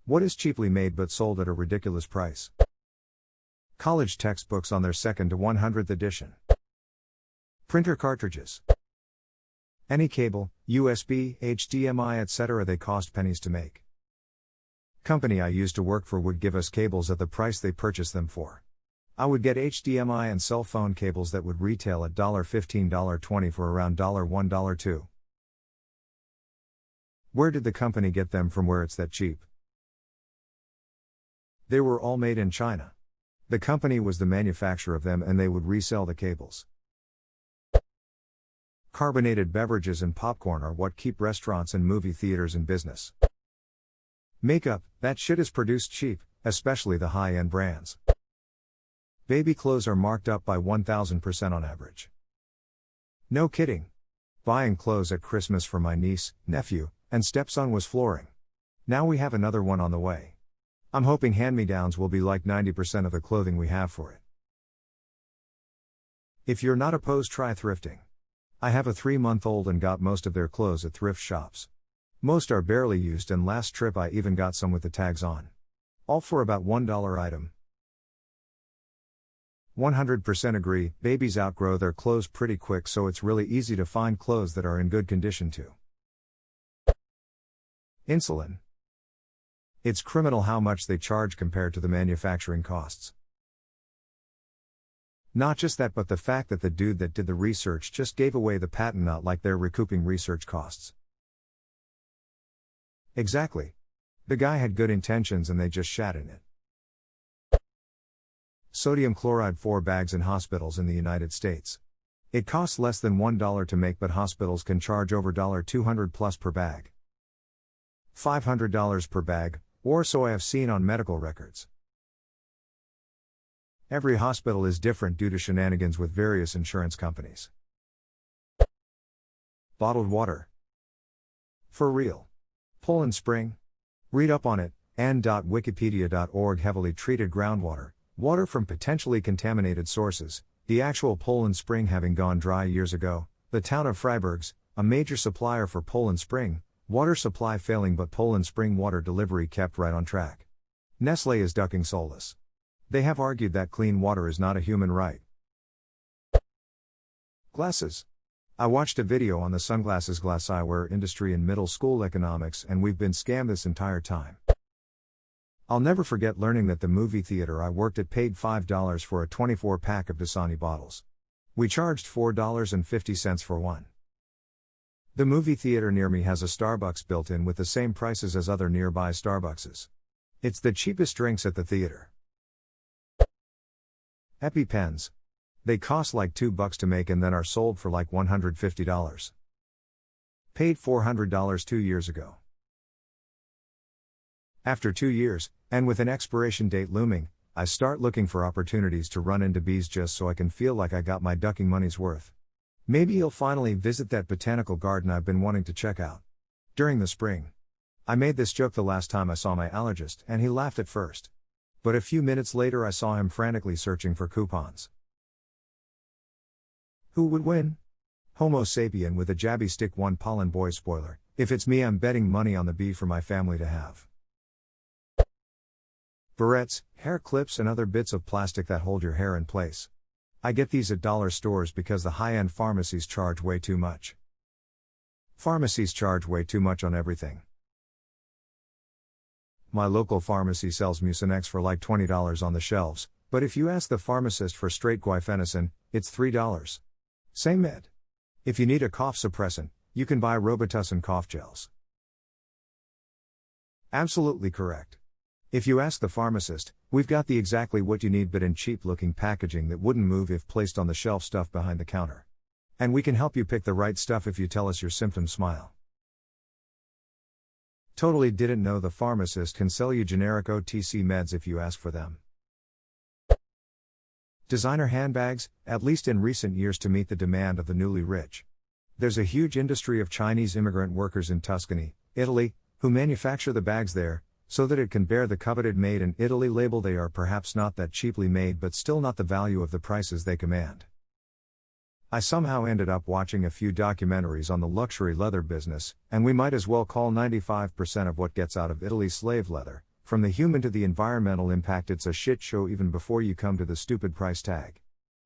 What is cheaply made but sold at a ridiculous price? College textbooks on their 2nd to 100th edition. Printer cartridges. Any cable, USB, HDMI, etc. they cost pennies to make. Company I used to work for would give us cables at the price they purchased them for. I would get HDMI and cell phone cables that would retail at $15, $20 for around $1, $2. Where did the company get them from where it's that cheap? They were all made in China. The company was the manufacturer of them and they would resell the cables. Carbonated beverages and popcorn are what keep restaurants and movie theaters in business. Makeup, that shit is produced cheap, especially the high-end brands. Baby clothes are marked up by 1,000% on average. No kidding. Buying clothes at Christmas for my niece, nephew, and stepson was flooring. Now we have another one on the way. I'm hoping hand-me-downs will be like 90% of the clothing we have for it. If you're not opposed, try thrifting. I have a 3-month-old and got most of their clothes at thrift shops. Most are barely used and last trip I even got some with the tags on. All for about $1 item. 100% agree, babies outgrow their clothes pretty quick, so it's really easy to find clothes that are in good condition too. Insulin. It's criminal how much they charge compared to the manufacturing costs. Not just that, but the fact that the dude that did the research just gave away the patent, not like they're recouping research costs. Exactly. The guy had good intentions and they just shat in it. Sodium chloride 4 bags in hospitals in the United States. It costs less than $1 to make, but hospitals can charge over $200 plus per bag. $500 per bag, or so I have seen on medical records. Every hospital is different due to shenanigans with various insurance companies. Bottled water. For real. Poland Spring? Read up on it, and.wikipedia.org. Heavily treated groundwater, water from potentially contaminated sources, the actual Poland Spring having gone dry years ago, the town of Freiburg's, a major supplier for Poland Spring, water supply failing but Poland Spring water delivery kept right on track. Nestlé is ducking soulless. They have argued that clean water is not a human right. Glasses. I watched a video on the sunglasses glass eyewear industry in middle school economics, and we've been scammed this entire time. I'll never forget learning that the movie theater I worked at paid $5 for a 24-pack of Dasani bottles. We charged $4.50 for one. The movie theater near me has a Starbucks built in with the same prices as other nearby Starbuckses. It's the cheapest drinks at the theater. EpiPens. They cost like $2 to make and then are sold for like $150. Paid $400 2 years ago. After 2 years, and with an expiration date looming, I start looking for opportunities to run into bees just so I can feel like I got my ducking money's worth. Maybe you'll finally visit that botanical garden I've been wanting to check out. During the spring. I made this joke the last time I saw my allergist, and he laughed at first. But a few minutes later I saw him frantically searching for coupons. Who would win? Homo sapien with a jabby stick. 1 Pollen Boy. Spoiler, if it's me, I'm betting money on the bee for my family to have. Barrettes, hair clips and other bits of plastic that hold your hair in place. I get these at dollar stores because the high-end pharmacies charge way too much. Pharmacies charge way too much on everything. My local pharmacy sells Mucinex for like $20 on the shelves, but if you ask the pharmacist for straight guaifenesin, it's $3. Same med. If you need a cough suppressant, you can buy Robitussin cough gels. Absolutely correct. If you ask the pharmacist, we've got the exactly what you need but in cheap-looking packaging that wouldn't move if placed on the shelf, stuff behind the counter. And we can help you pick the right stuff if you tell us your symptoms. Smile. Totally didn't know the pharmacist can sell you generic OTC meds if you ask for them. Designer handbags, at least in recent years to meet the demand of the newly rich. There's a huge industry of Chinese immigrant workers in Tuscany, Italy, who manufacture the bags there, so that it can bear the coveted Made in Italy label. They are perhaps not that cheaply made, but still not the value of the prices they command. I somehow ended up watching a few documentaries on the luxury leather business, and we might as well call 95% of what gets out of Italy slave leather, From the human to the environmental impact, it's a shit show even before you come to the stupid price tag.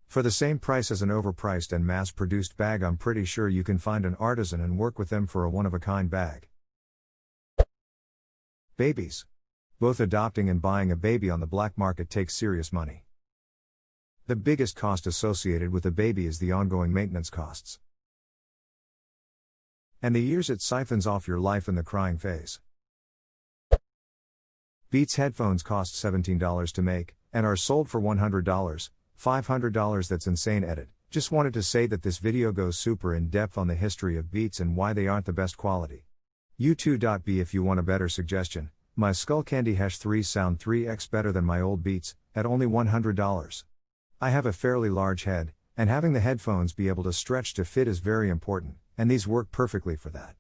For the same price as an overpriced and mass-produced bag, I'm pretty sure you can find an artisan and work with them for a one-of-a-kind bag. Babies. Both adopting and buying a baby on the black market takes serious money. The biggest cost associated with a baby is the ongoing maintenance costs. And the years it siphons off your life in the crying phase. Beats headphones cost $17 to make, and are sold for $100, $500. That's insane. Edit. Just wanted to say that this video goes super in depth on the history of Beats and why they aren't the best quality. U2.B if you want a better suggestion. My Skullcandy #3 sound 3x better than my old Beats, at only $100. I have a fairly large head, and having the headphones be able to stretch to fit is very important, and these work perfectly for that.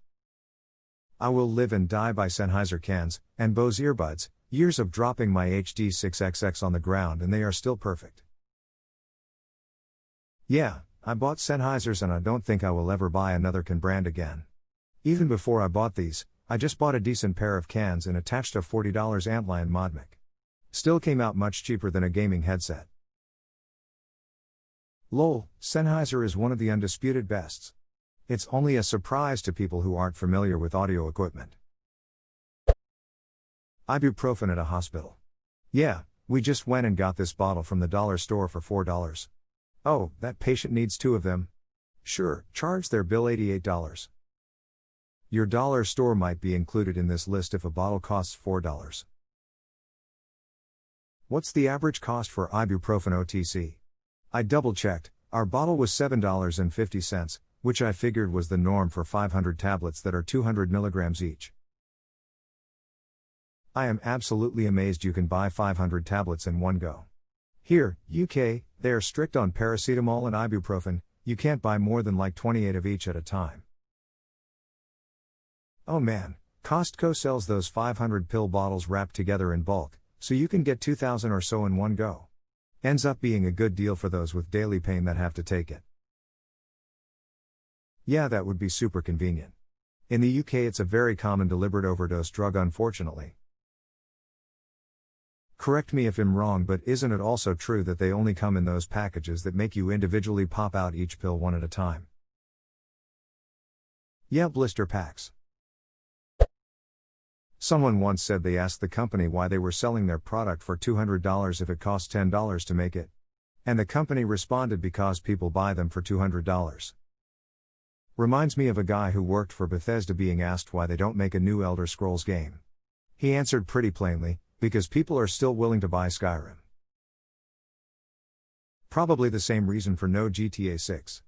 I will live and die by Sennheiser cans, and Bose earbuds, years of dropping my HD6XX on the ground and they are still perfect. Yeah, I bought Sennheisers and I don't think I will ever buy another can brand again. Even before I bought these, I just bought a decent pair of cans and attached a $40 Antlion Modmic. Still came out much cheaper than a gaming headset. Lol, Sennheiser is one of the undisputed bests. It's only a surprise to people who aren't familiar with audio equipment. Ibuprofen at a hospital. Yeah, we just went and got this bottle from the dollar store for $4. Oh, that patient needs 2 of them. Sure, charge their bill $88. Your dollar store might be included in this list if a bottle costs $4. What's the average cost for ibuprofen OTC? I double-checked, our bottle was $7.50, which I figured was the norm for 500 tablets that are 200 milligrams each. I am absolutely amazed you can buy 500 tablets in one go. Here, UK, they are strict on paracetamol and ibuprofen, you can't buy more than like 28 of each at a time. Oh man, Costco sells those 500 pill bottles wrapped together in bulk, so you can get 2,000 or so in one go. Ends up being a good deal for those with daily pain that have to take it. Yeah, that would be super convenient. In the UK it's a very common deliberate overdose drug, unfortunately. Correct me if I'm wrong, but isn't it also true that they only come in those packages that make you individually pop out each pill one at a time? Yeah, blister packs. Someone once said they asked the company why they were selling their product for $200 if it cost $10 to make it. And the company responded because people buy them for $200. Reminds me of a guy who worked for Bethesda being asked why they don't make a new Elder Scrolls game. He answered pretty plainly, because people are still willing to buy Skyrim. Probably the same reason for no GTA 6.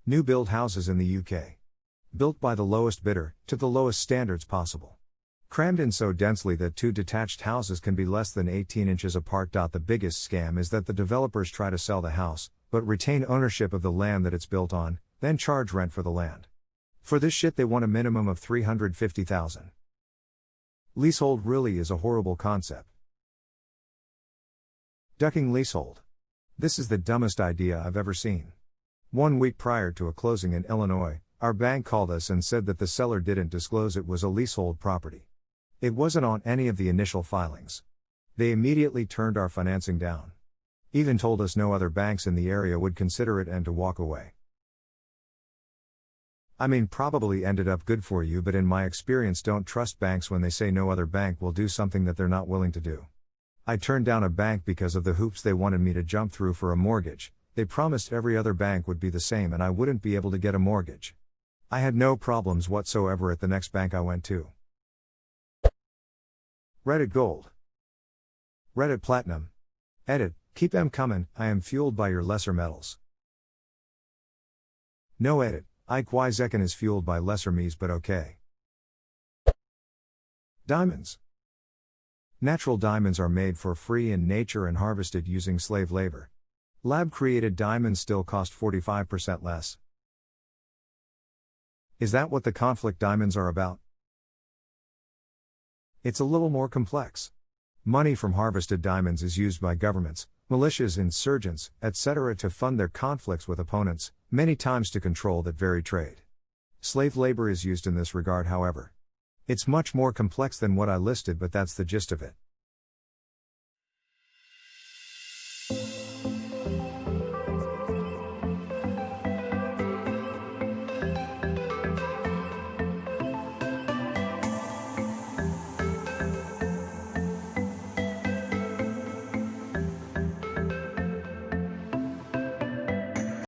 New build houses in the UK. Built by the lowest bidder, to the lowest standards possible. Crammed in so densely that 2 detached houses can be less than 18 inches apart. The biggest scam is that the developers try to sell the house, but retain ownership of the land that it's built on, then charge rent for the land. For this shit they want a minimum of $350,000. Leasehold really is a horrible concept. Ducking leasehold. This is the dumbest idea I've ever seen. 1 week prior to a closing in Illinois, our bank called us and said that the seller didn't disclose it was a leasehold property. It wasn't on any of the initial filings. They immediately turned our financing down. Even told us no other banks in the area would consider it and to walk away. I mean, probably ended up good for you, but in my experience, don't trust banks when they say no other bank will do something that they're not willing to do. I turned down a bank because of the hoops they wanted me to jump through for a mortgage. They promised every other bank would be the same and I wouldn't be able to get a mortgage. I had no problems whatsoever at the next bank I went to. Reddit Gold. Reddit Platinum. Edit, keep them coming, I am fueled by your lesser metals. No edit, Ike Wyzekin is fueled by lesser me's, but okay. Diamonds. Natural diamonds are made for free in nature and harvested using slave labor. Lab-created diamonds still cost 45% less. Is that what the conflict diamonds are about? It's a little more complex. Money from harvested diamonds is used by governments, militias, insurgents, etc. to fund their conflicts with opponents, many times to control that very trade. Slave labor is used in this regard, however. It's much more complex than what I listed, but that's the gist of it.